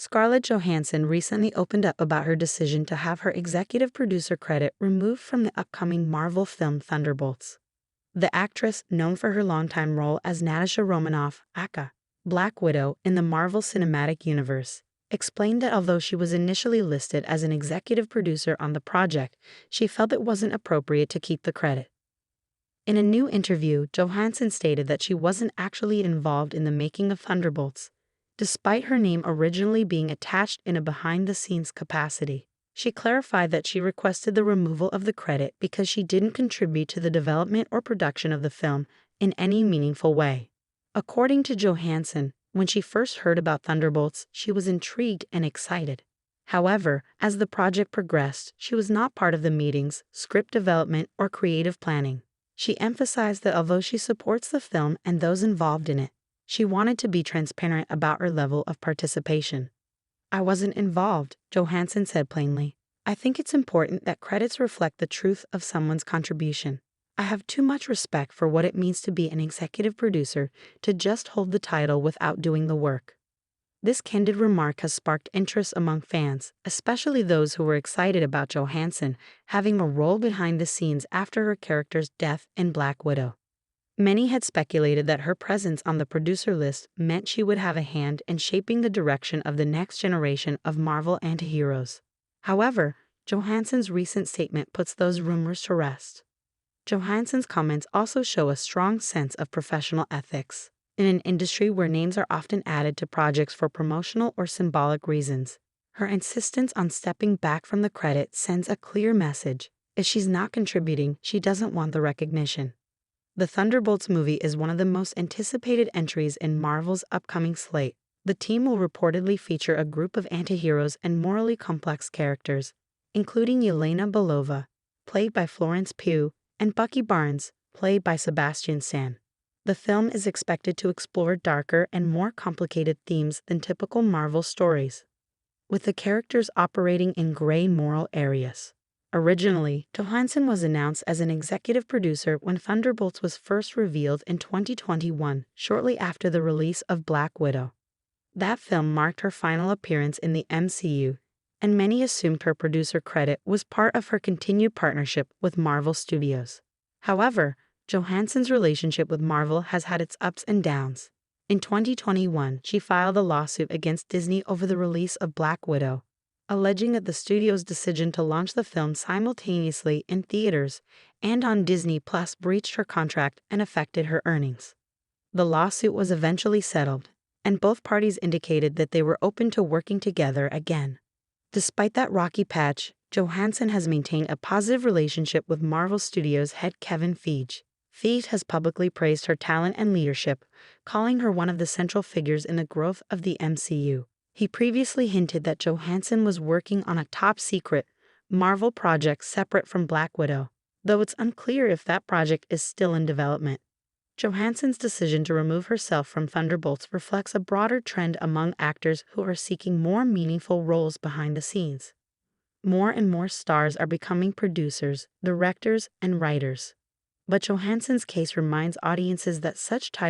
Scarlett Johansson recently opened up about her decision to have her executive producer credit removed from the upcoming Marvel film Thunderbolts. The actress, known for her longtime role as Natasha Romanoff, aka Black Widow in the Marvel Cinematic Universe, explained that although she was initially listed as an executive producer on the project, she felt it wasn't appropriate to keep the credit. In a new interview, Johansson stated that she wasn't actually involved in the making of Thunderbolts, despite her name originally being attached in a behind-the-scenes capacity. She clarified that she requested the removal of the credit because she didn't contribute to the development or production of the film in any meaningful way. According to Johansson, when she first heard about Thunderbolts, she was intrigued and excited. However, as the project progressed, she was not part of the meetings, script development, or creative planning. She emphasized that although she supports the film and those involved in it, she wanted to be transparent about her level of participation. "I wasn't involved," Johansson said plainly. "I think it's important that credits reflect the truth of someone's contribution. I have too much respect for what it means to be an executive producer to just hold the title without doing the work." This candid remark has sparked interest among fans, especially those who were excited about Johansson having a role behind the scenes after her character's death in Black Widow. Many had speculated that her presence on the producer list meant she would have a hand in shaping the direction of the next generation of Marvel antiheroes. However, Johansson's recent statement puts those rumors to rest. Johansson's comments also show a strong sense of professional ethics. In an industry where names are often added to projects for promotional or symbolic reasons, her insistence on stepping back from the credit sends a clear message. If she's not contributing, she doesn't want the recognition. The Thunderbolts movie is one of the most anticipated entries in Marvel's upcoming slate. The team will reportedly feature a group of antiheroes and morally complex characters, including Yelena Belova, played by Florence Pugh, and Bucky Barnes, played by Sebastian Stan. The film is expected to explore darker and more complicated themes than typical Marvel stories, with the characters operating in gray moral areas. Originally, Johansson was announced as an executive producer when Thunderbolts was first revealed in 2021, shortly after the release of Black Widow. That film marked her final appearance in the MCU, and many assumed her producer credit was part of her continued partnership with Marvel Studios. However, Johansson's relationship with Marvel has had its ups and downs. In 2021, she filed a lawsuit against Disney over the release of Black Widow, alleging that the studio's decision to launch the film simultaneously in theaters and on Disney Plus breached her contract and affected her earnings. The lawsuit was eventually settled, and both parties indicated that they were open to working together again. Despite that rocky patch, Johansson has maintained a positive relationship with Marvel Studios head Kevin Feige. Feige has publicly praised her talent and leadership, calling her one of the central figures in the growth of the MCU. He previously hinted that Johansson was working on a top-secret Marvel project separate from Black Widow, though it's unclear if that project is still in development. Johansson's decision to remove herself from Thunderbolts reflects a broader trend among actors who are seeking more meaningful roles behind the scenes. More and more stars are becoming producers, directors, and writers. But Johansson's case reminds audiences that such titles